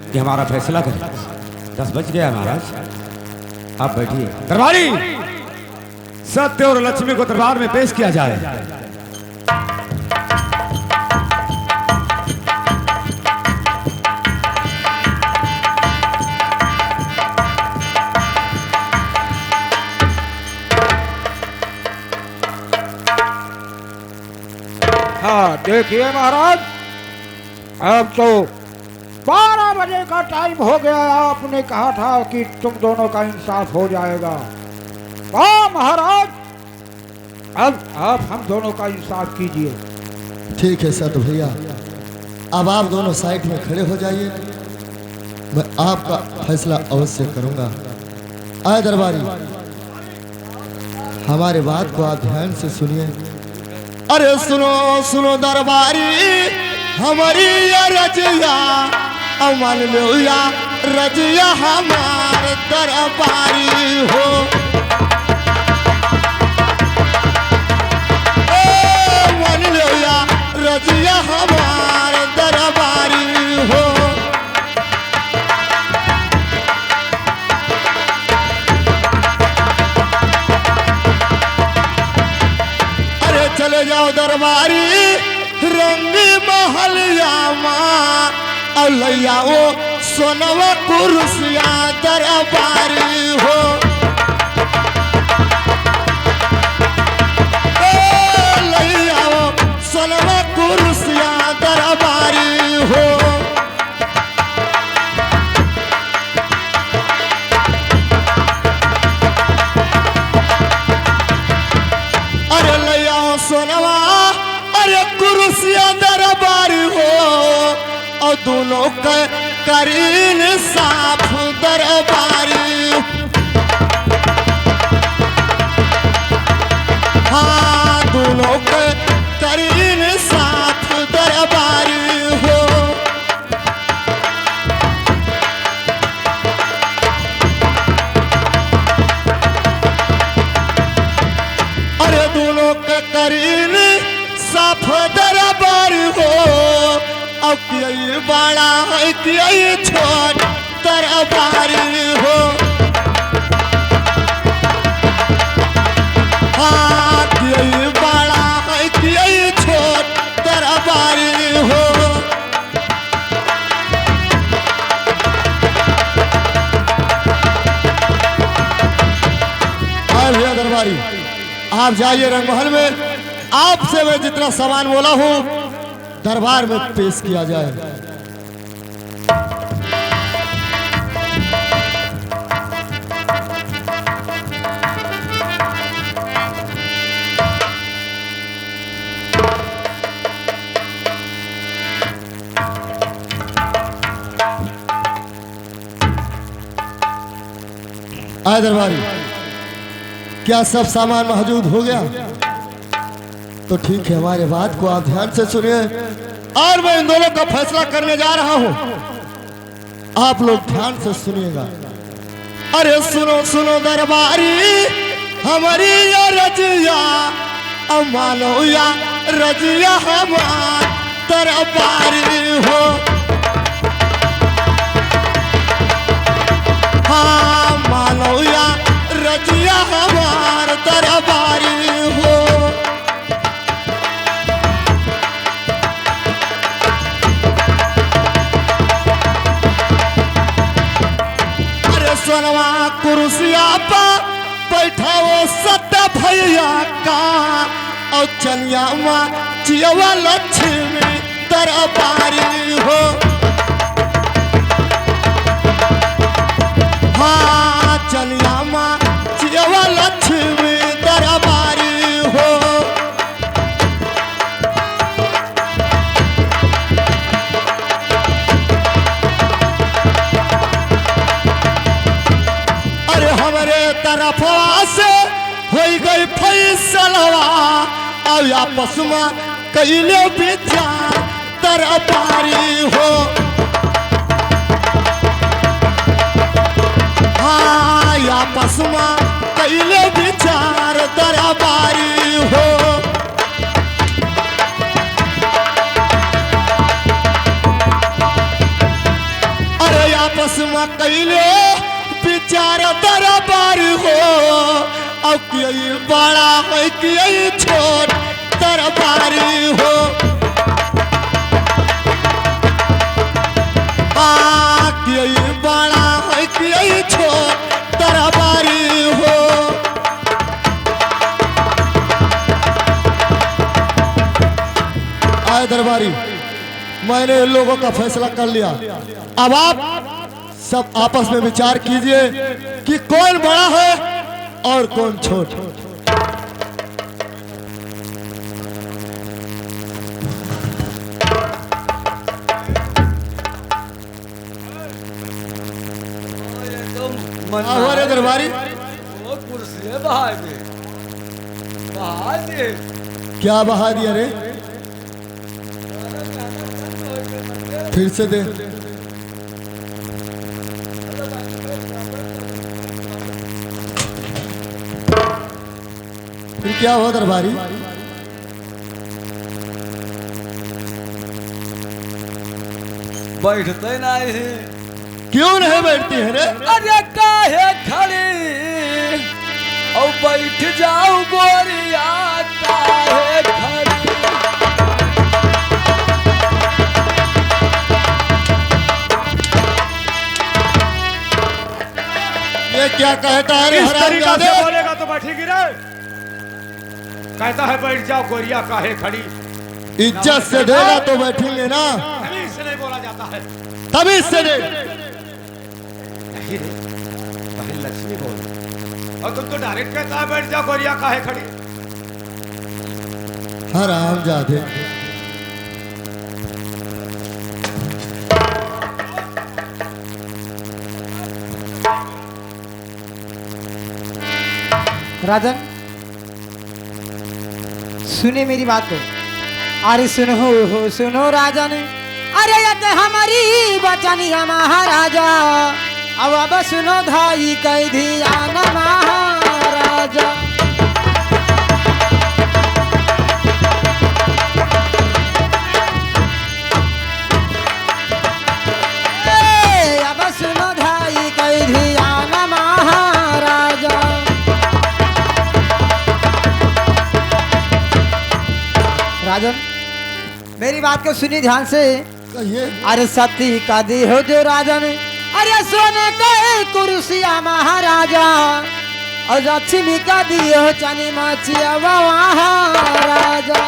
कि हमारा फैसला करें। 10 बज गया महाराज, आप बैठिए। दरबारी, सत्य और लक्ष्मी को दरबार में पेश किया जाए। हाँ देखिए महाराज, अब तो 12 बजे का टाइम हो गया। आपने कहा था कि तुम दोनों का इंसाफ हो जाएगा। हाँ महाराज, अब आप हम दोनों का इंसाफ कीजिए। ठीक है सत भैया, अब आप दोनों साइड में खड़े हो जाइए, मैं आपका फैसला अवश्य करूंगा। आए दरबारी, हमारे बात को आप ध्यान से सुनिए। अरे सुनो सुनो दरबारी, हमारी रजिया अमन लोया, रजिया हमारे दरबारी हो। मन लोया रजिया हमारे दरबारी हो। अरे चले जाओ दरबारी, रंग महलिया माँ और लैया वो सोनवा कुर्सिया दरबारी हो। लैया वो सोनवा कुर्सिया दरबारी हो। अरे लैया वो सोनवा, अरे कुर्सिया दरबारी हो, और दोनों के करीन साफ दरबारी। हाँ दोनों के करीन साफ दरबारी हो। अरे दोनों के करीन साफ दरबारी हो, अब ये बड़ा है कि ये छोट दरबारी हो। हाँ ये बड़ा है कि ये छोट दरबारी हो। भैया दरबारी, आप जाइए रंगमहल में, आपसे मैं जितना सामान बोला हूँ दरबार में पेश किया जाए। आए दरबारी, क्या सब सामान मौजूद हो गया? तो ठीक है, हमारे बात को आप ध्यान से सुनिए और मैं इन दोनों का फैसला करने जा रहा हूं, आप लोग ध्यान से सुनिएगा। अरे सुनो सुनो दरबारी, हमारी या रजिया मानो या रजिया हमार दरबारी हो। हाँ मानो या रजिया हमार दरबारी हो। सोनवा कुर्सिया पर बैठा वो सत्य भैया का, और चलिया माँ चियवा लक्ष्मी दरबारी हो। हाँ चलिया माँ चियवा लक्ष्मी दरबारी हो। तरफवा से हो गई फैसलवा, और आपस में कैले विचार दरबारी हो। हाँ आपस में कैले विचार दरबारी हो। आपस में कैले विचार दरबार हो। अब कि बड़ा है कि छोट दरबारी हो। कि बड़ा है कि छोट दरबारी हो। आए दरबारी, मैंने इन लोगों का फैसला कर लिया। अब आप सब आपस में विचार कीजिए कि कौन बड़ा है और कौन छोटा। हमारे दरबारी वो कुर्सी है बहा दे, बहा दे। क्या बहा दिया रे? फिर से दे। फिर क्या हुआ दरबारी? बैठते नहीं है। क्यों नहीं बैठती है रे? अरे काहे खड़ी और बैठ जाओ गोरिया, काहे खड़ी। ये क्या कहता है रे इस तरीका से हरामजादे? बोलेगा तो बैठेगी रे। कहता है बैठ जाओ गोरिया काहे खड़ी। इज्जत से देगा तो बैठेंगे ना। तमीज से नहीं बोला जाता है। तभी से दे। नहीं रे, पहले लक्ष्मी बोल और तुम तो डायरेक्ट कहता है बैठ जाओ गोरिया काहे खड़ी। हरामजादे। राजन सुने मेरी बात को। अरे सुनो हो सुनो राजन, अरे ये तो हमारी बचनिया महाराजा। अब सुनो धाई कह दिया न महाराजा। अब सुनो धाई कह दिया न महाराजा। राजन मेरी बात को सुनिए ध्यान से। कहिए। अरे सती का दी हो जो राजन, अरे सोने का कुर्सिया महाराजा। और लक्ष्मी का दी हो चनी मचिया महाराजा।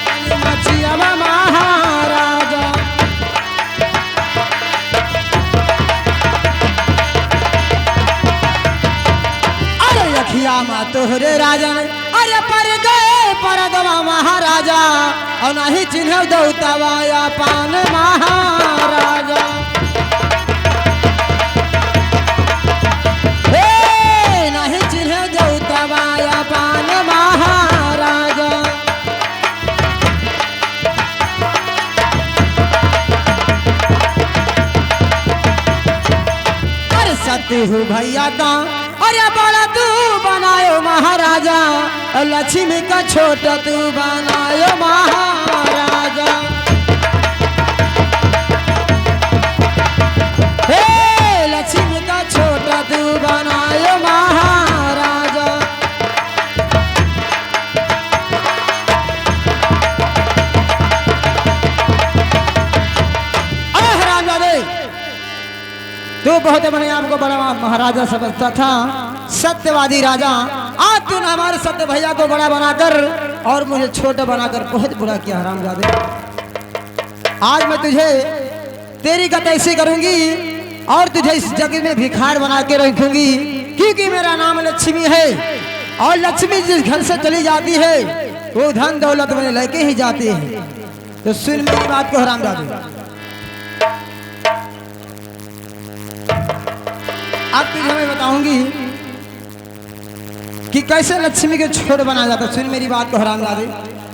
चनी मचिया महाराजा। अखिया तोहरे राजन, अरे पर गए परदवा महाराजा। और नहीं चिन्ह दौतवाया पान महाराजा। हे नहीं चिन्ह दौतवाया पान महाराजा। अरे सती हूँ भैया का, अरे बड़ा तू बनायो महाराजा। और लक्ष्मी का छोटा तू बनायो महाराजा। हे लक्ष्मी का छोटा तू बनायो महाराजा। अरे हरामजादे, तू बहुत अपने आप को बड़ा महाराजा समझता था, सत्यवादी राजा। आज तूने हमारे सत्य भैया को बड़ा बनाकर और मुझे छोटा बनाकर बहुत बुरा किया हरामजादे। आज मैं तुझे तेरी गत ऐसी करूंगी और तुझे इस जगह में भिखार बना के रखूंगी, क्योंकि मेरा नाम लक्ष्मी है। और लक्ष्मी जिस घर से चली जाती है वो धन दौलत में लेके ही जाती है। तो सुन मेरी बात को हरामजादे। अब तुझे मैं बताऊंगी कि कैसे लक्ष्मी के छोड़ बना जाता। सुन मेरी बात को हरामजादे।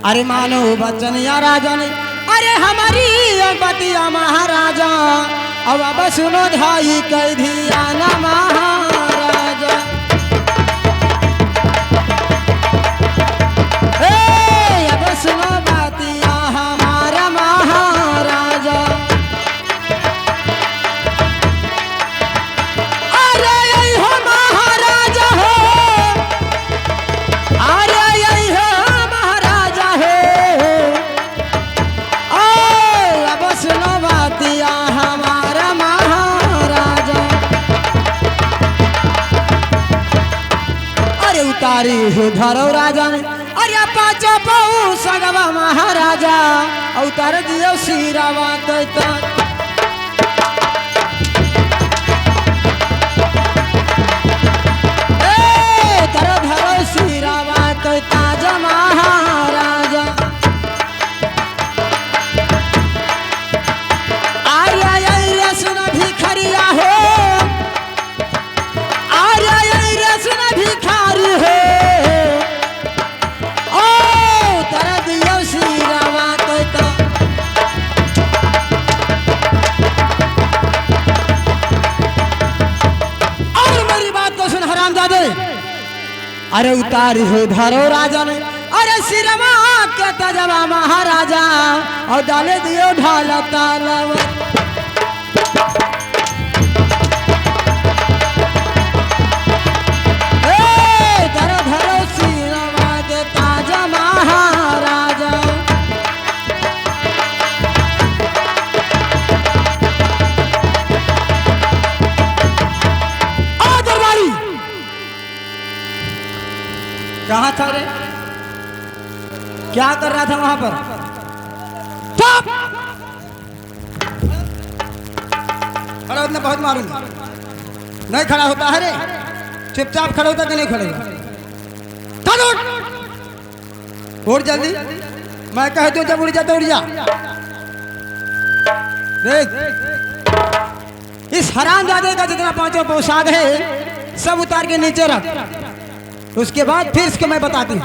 अरे मानो बच्चन या राजा ने, अरे हमारी पतिया महाराजा। अब सुनो धाई कह दिया ना महाराजा। हो धरो राजा ने अरे पाँचो पऊ सगवा महाराजा अवतार दियो सिरावा दैता धरो धरो सिरावा दैता जो महाराजा आर्या सुना भिखरिया हो आर्या सुना भिखारी हो ओ तेरा दियो सिरावा दैता और मेरी बात को सुन हरामजादे अरे उतारी हो धरो राजा ने अरे सिरवा के तजवा महाराजा और डाले दियो ढाला तालाब धरो धरो सिरवा के ताजा महाराजा आ दरबारी कहाँ था रे क्या कर रहा था वहां पर चुप खड़ा होना बहुत मारूंगा नहीं खड़ा होता है रे चुपचाप खड़ा होता कि नहीं खड़े चल उठ जल्दी मैं कह दूं जब उड़ जा तो उड़ जा देख इस हरामजादे का जितना पांचों पोशाक है सब उतार के नीचे रख उसके बाद फिर इसको मैं बताती हूँ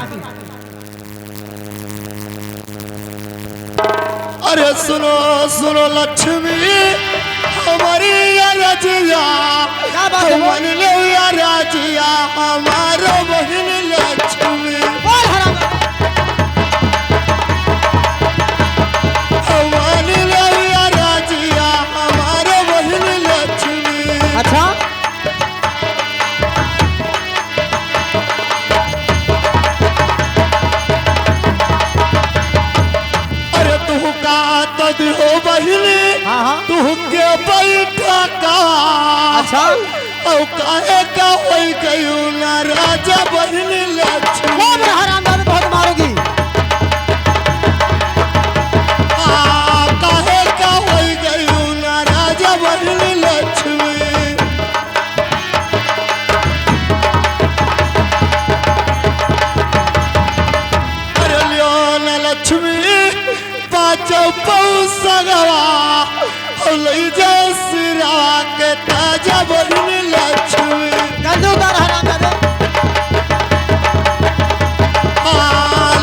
अरे सुनो सुनो लक्ष्मी हमारी या रजिया क्या बात है? मन ले या राजिया हमारा बहन लक्ष्मी बोल हराम मन ले या राजिया हमारा बहन लक्ष्मी अच्छा अरे तू का तद हो बहनी हाँ हाँ तू के बैठा का अच्छा औ काहे का होई गयो ना राजा बहन लक्ष्मी बोल हरामजादे बहुत मारोगी काहे का होई गयो ना राजा बहन लक्ष्मी अरे लियो ना लक्ष्मी पाँचो पौसगवा लई जा सिरा के ताजा बहन लक्ष्मी गंदू उतार हरामजादे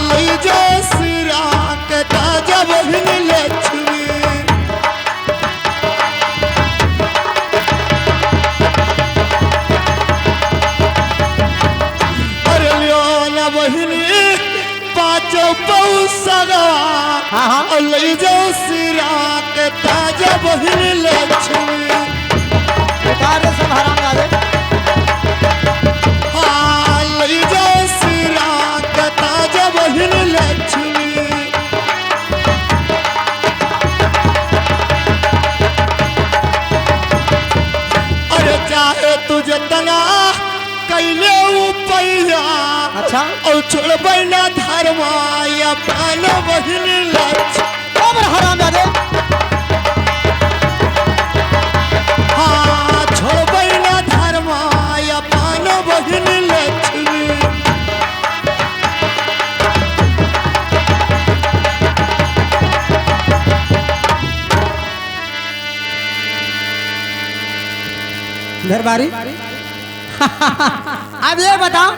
लई जा सिरा के ताजा बहन लक्ष्मी अरे लियो ना बहनी पाँचो पौसगवा हाँ हाँ लई जा सिरा के ताजा बहन लक्ष्मी उतार दे सब हरामजादे लई जा सिरा के ताजा बहन लक्ष्मी अरे चाहे तुझे तना कैले उपैया अच्छा और छोड़बै ना धर्मा या पान बहन लक्ष्मी बोल हरामजादे छोड़बै ना धर्मा या पान बहन लक्ष्मी दरबारी अब ये बताओ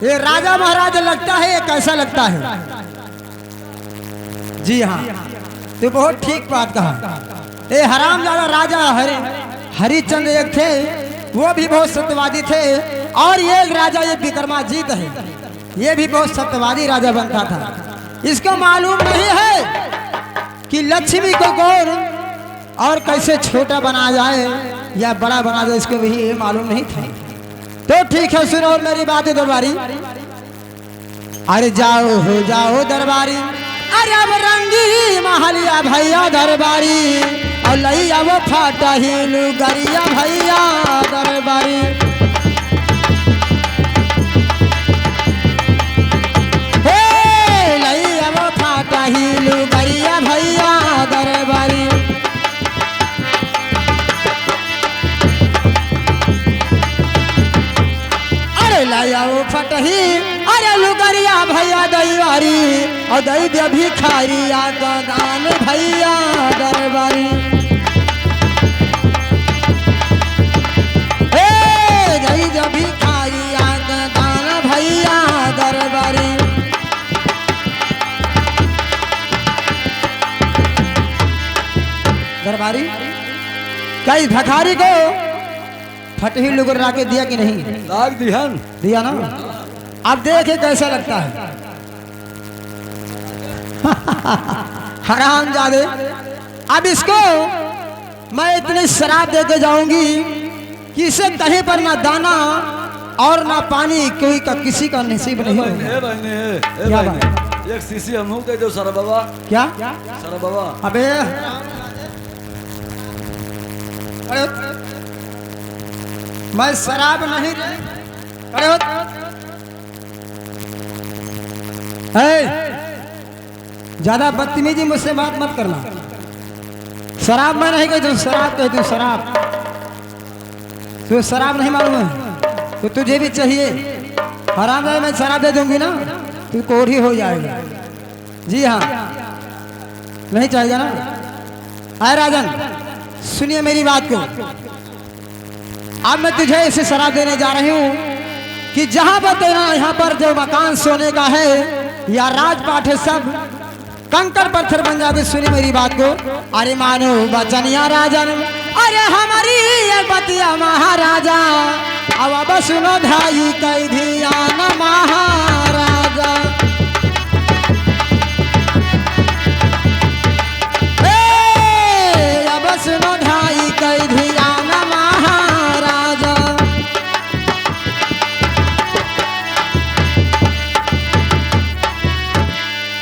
ये राजा महाराज लगता है ये कैसा लगता है जी हाँ तो बहुत ठीक बात कहा ये हरामजादा राजा हरिचंद्र एक थे वो भी बहुत सत्यवादी थे और ये एक राजा ये विक्रमाजीत है ये भी बहुत सत्यवादी राजा बनता था इसको मालूम नहीं है कि लक्ष्मी को गौर और कैसे छोटा बना जाए या बड़ा बना जाए इसको भी ये मालूम नहीं था तो ठीक है सुनो मेरी बात दरबारी अरे जाओ हो जाओ दरबारी अरे अब रंगी महलिया भैया दरबारी और लैया वो फाटा ही लुगरिया भैया दरबारी भैया दैवारी और दैव्य भिखारी आका दान भैया दरबारी दैव्य भिखारी आका दान भैया दरबारी। दरबारी क्या इस भिखारी को फटही लुगरा के दिया कि नहीं? लाग दिहन दिया ना। अब देखे कैसा लगता है। हरामजादे, अब इसको मैं इतनी शराब दे के जाऊंगी कि इसे कहीं पर ना दाना और ना पानी कोई का किसी का नसीब नहीं होगा। क्या बात? एक सीसी हम दे दो सारा बाबा। क्या सारा बाबा? अबे अरे मैं शराब नहीं। अरे ज्यादा बदतमीजी मुझसे बात मत करना। शराब मैं नहीं कहती, शराब कहती हूँ शराब। तो शराब नहीं मालूम है तो तुझे भी चाहिए। हराम है, मैं शराब दे दूंगी ना तू कोढ़ी हो जाएगा। जी हाँ, नहीं चाहिए ना। आए राजन, सुनिए मेरी बात को। अब मैं तुझे ऐसे शराब देने जा रही हूँ कि जहां पर तेरा यहाँ पर जो मकान सोने का है या राजपाट है सब कंकड़ पत्थर बन जाते। सुनिए मेरी बात को। अरे मानो बचनिया राजन, अरे हमारी ये बतिया महाराजा। अब सुनो धाई कई धियान महाराजा। अब सुनो धाई कई धियान महाराजा।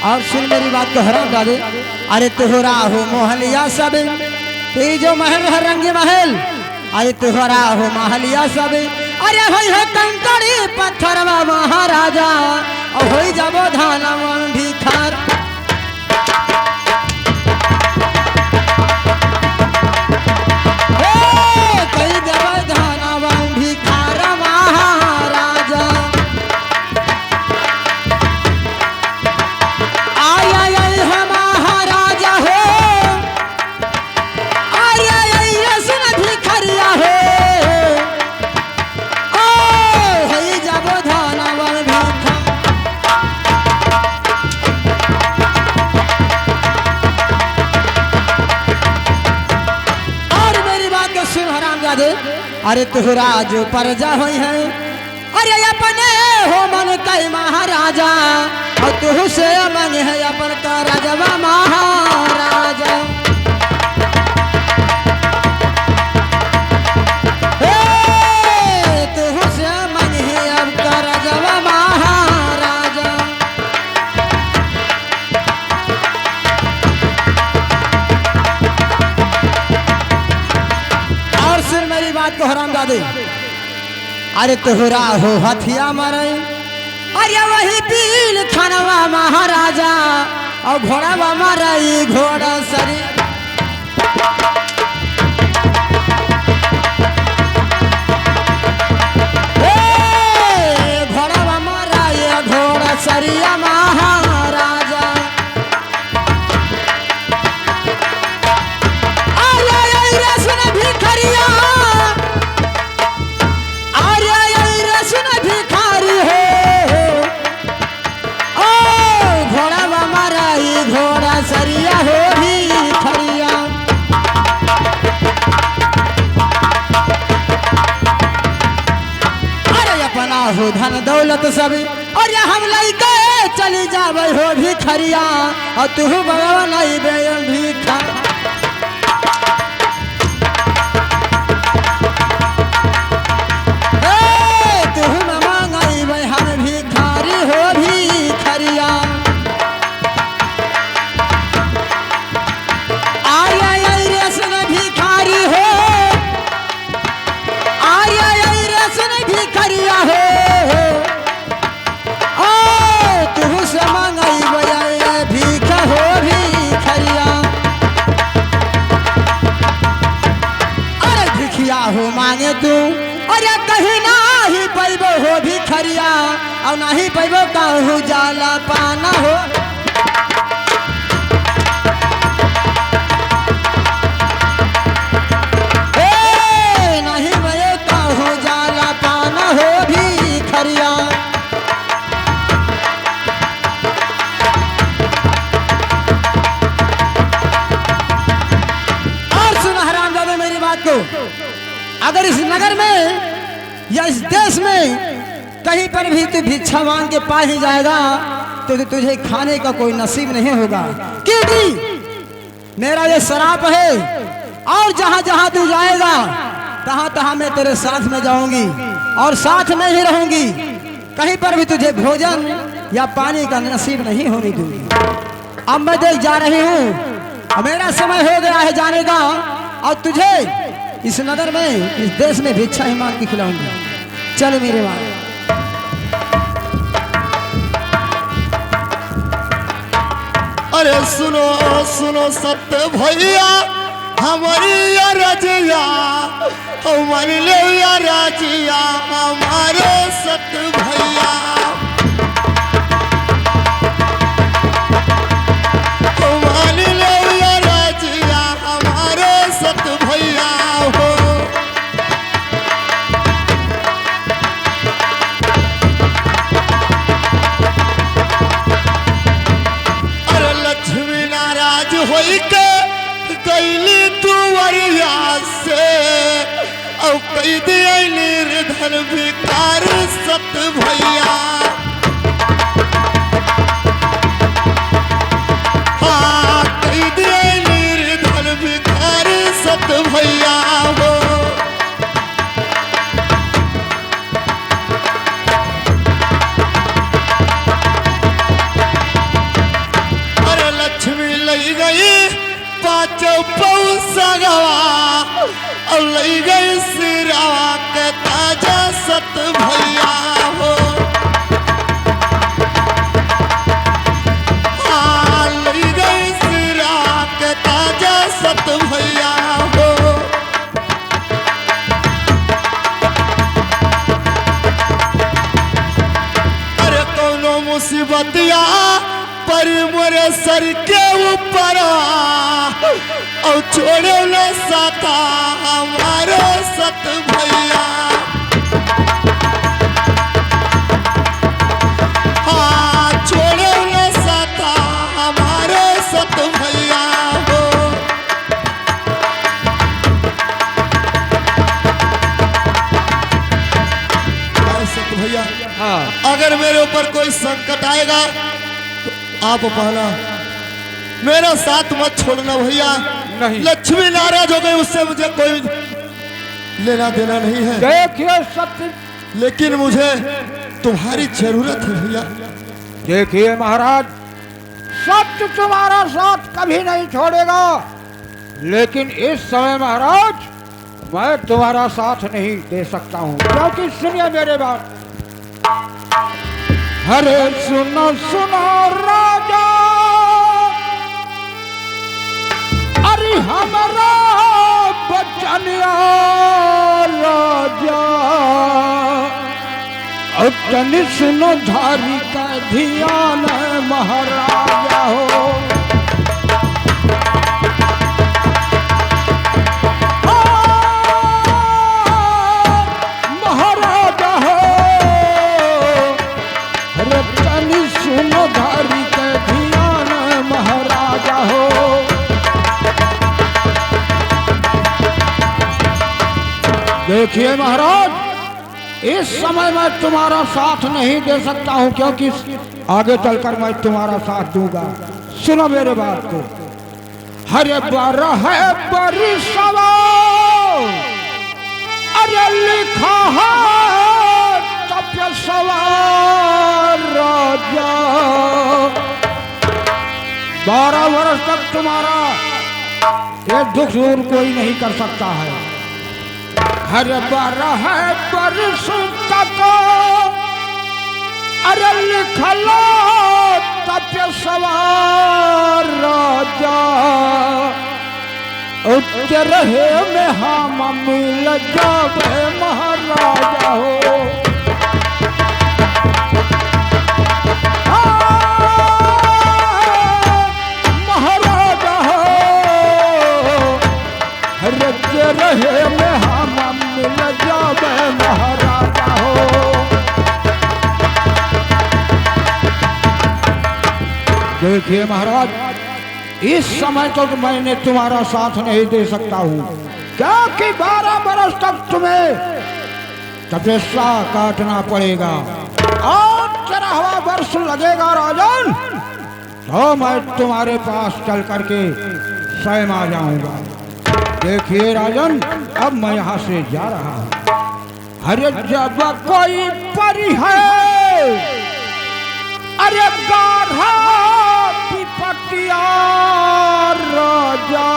और सुन मेरी बात को हराम दादे। अरे तुहरा हो मोहलिया सब, तेरी जो महल है रंगे महल। अरे तुहरा हो मोहलिया सब, अरे भाई है कंकड़ी पत्थर महाराजा। और हो जाबो धाना मन भिखार। कई देव धाना मन भिखार महाराजा। अरे तुहरा जो परजा हुई है, अरे अपने हो मन कई महाराजा। और तुह से मन है अपन का राजवा महाराजा। तुह से मन है अब का राजवा महाराजा। और सुन मेरी बात को हरामजादे। अरे तुहरा हो हथिया मरे, अरे वही पील खानवा महाराजा। और घोड़ा मरई घोड़ा सरी। घोड़ा मरई घोड़ा सरिया महाराजा। सरिया हो भी खरिया। अरे अपना हो धन दौलत सब, अरे हम लइके चली जावे हो भी खरिया। और तू बगवा नहीं बे भिखा। तू न मांगई बे हम भिखारी हो भी खरिया। खरिया और नहीं पैबो कहूँ जाला पाना हो। नहीं भयो कहूँ जाला पाना हो भी खरिया। और सुना हरामजादे मेरी बात को, अगर इस नगर में या इस देश में कहीं पर भी तू भिक्षा मांग के पा ही जाएगा तो तुझे खाने का कोई नसीब नहीं होगा, क्योंकि मेरा ये शराप है। और जहां जहां तू जाएगा तहां तहां मैं तेरे साथ में जाऊंगी और साथ में ही रहूंगी। कहीं पर भी तुझे भोजन या पानी का नसीब नहीं होने दूंगी। अब मैं देख जा रही हूँ, मेरा समय हो गया है जाने का, और तुझे इस नगर में इस देश में भिक्षा ही मांग के खिलाऊंगी। चल मेरे वहां। अरे सुनो सुनो सत्य भैया हमारी या रजिया, हमारी ले या रजिया हमारे सत्य भैया। हमारी ले या रजिया हमारे सत्य भैया हो। अरे लक्ष्मी नाराज होई के कैली तुवरिया से और कई दिया निर्धन भिकार सत भैया। हाँ कई दिया निर्धन भिकार सत भैया हो। अरे लक्ष्मी लई गई पाँचों पौसा गवा और लई गई सिरावा के ताजा सत भैया हो। हाँ लई गई सिरावा के ताजा सत भैया हो। अरे कौनो मुसीबत या पर मोरे सर के ऊपर और छोड़े न सका हमारे सत भैया। हाँ छोड़े न सका हमारे सत भैया हो। सत भैया हाँ अगर मेरे ऊपर कोई संकट आएगा आप कहना मेरा साथ मत छोड़ना भैया। नहीं। लक्ष्मी नाराज हो गई, उससे मुझे कोई लेना देना नहीं है, देखिए सत्य, लेकिन मुझे तुम्हारी जरूरत है भैया। देखिए महाराज, सत्य तुम्हारा साथ कभी नहीं छोड़ेगा, लेकिन इस समय महाराज मैं तुम्हारा साथ नहीं दे सकता हूँ, क्योंकि सुनिए मेरे बात। अरे सुनो सुनो राजा, अरे हमारा बचनिया राजा, और तनि सुनो धारी का ध्यान महाराजा हो। महाराजा हो, अरे तनि सुनो धारी का ध्यान महाराजा हो। देखिए महाराज, इस समय मैं तुम्हारा साथ नहीं दे सकता हूं, क्योंकि आगे चलकर मैं तुम्हारा साथ दूंगा। सुनो मेरे बात को। हरे बारह है बरिसवा, अरे लिखा है तपस्वा राजा। 12 वर्ष तक तुम्हारा ये दुख दूर कोई नहीं कर सकता है। हर 12 वर्ष तक अरे लिखलो तपस्वा राजा, उच्च रहे में हम मिल जावे महाराजा हो। देखिए महाराज, इस समय तक तो मैंने तुम्हारा साथ नहीं दे सकता हूँ, क्योंकि 12 बरस तक तुम्हें तपस्या काटना पड़ेगा और 13वां वर्ष लगेगा राजन, तो मैं तुम्हारे पास चल करके स्वयं आ जाऊंगा। देखिए राजन, अब मैं यहाँ से जा रहा हूँ। अरे जब कोई परी है, अरे गाढ़ा विपत्तिया राजा,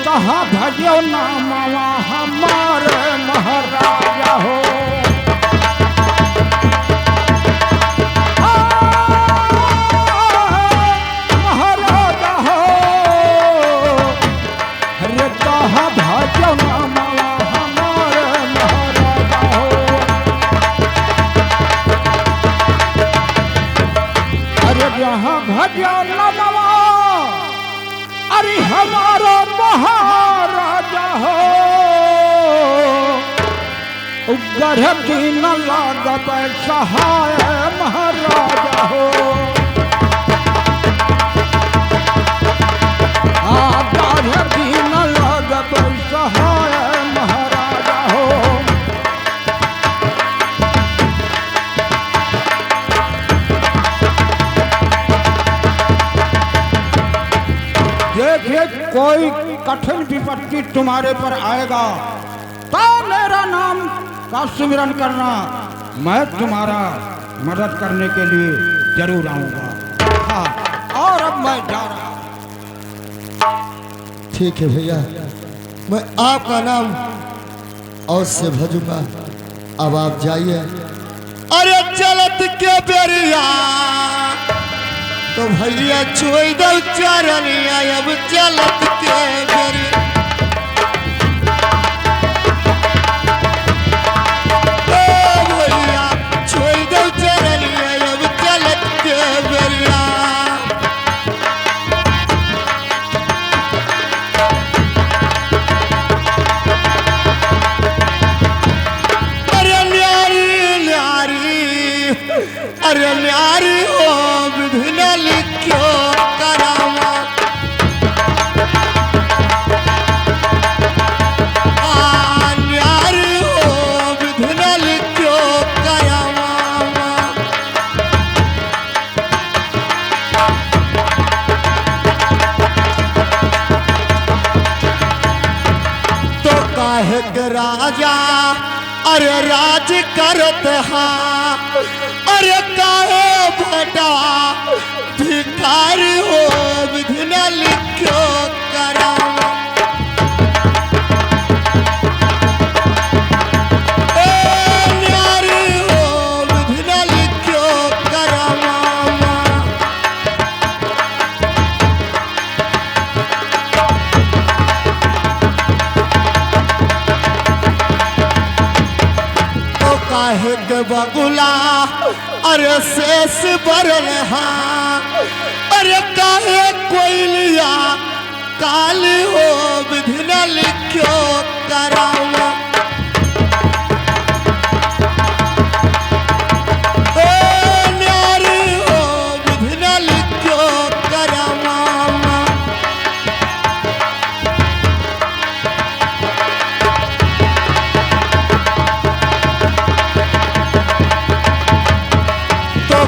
कहा भजो नामवा हमारे महाराजा हो। महाराजा हो, अरे कहा भजो नामवा हमारे महाराजा हो। अरे जहाँ भजो नामवा, अरे हमारा महाराजा हो, गढ़ की न लागब सहाय महाराजा हो। गढ़ की न लागब सहाय महाराजा हो। देखिए, कोई कठिन विपत्ति तुम्हारे पर आएगा तो मेरा नाम का सुमिरन करना, मैं तुम्हारा मदद करने के लिए जरूर आऊंगा। हाँ, और अब मैं जा रहा हूं। ठीक है भैया, मैं आपका नाम और से भजूंगा। अब आप जाइए। अरे चलत के बेरिया तो भैया छोड़ दो चरनिया, अब चलत के बेरिया। ओ भैया छोड़ दो चरनिया, अब चलत के बेरिया। अरे न्यारी न्यारी, अरे न्यारी हो विधुना लिखो करावा। न्यारी हो विधुना लिखो करावा। तो काहे के राजा अरे राज करत हाँ, अरे काहे भटा भिखारी हो विधुना लिखो करावा। न्यारी हो विधुना लिखो करावा। काहे के बगुला अरे शेष बरल हाँ, अरे काहे कोयलिया काली हो विधुना लिखो करावा। न्यारी हो विधुना लिखो करावा।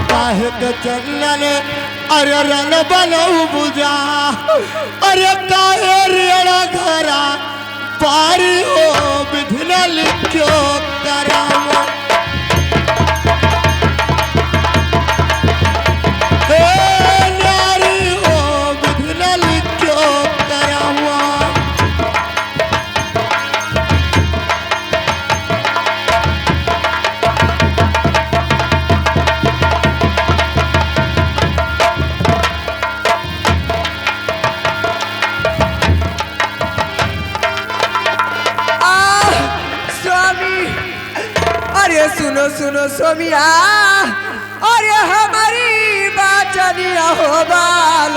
काहे के चंदन अरे रंग बनऊ बुझा, अरे काहे रेड़ा घरा पारी हो विधुना लिखो करावा। न्यारी हो विधुना लिखो करावा। अरे सुनो सुनो सोमिया, अरे हमारी बात नहीं हो बाल।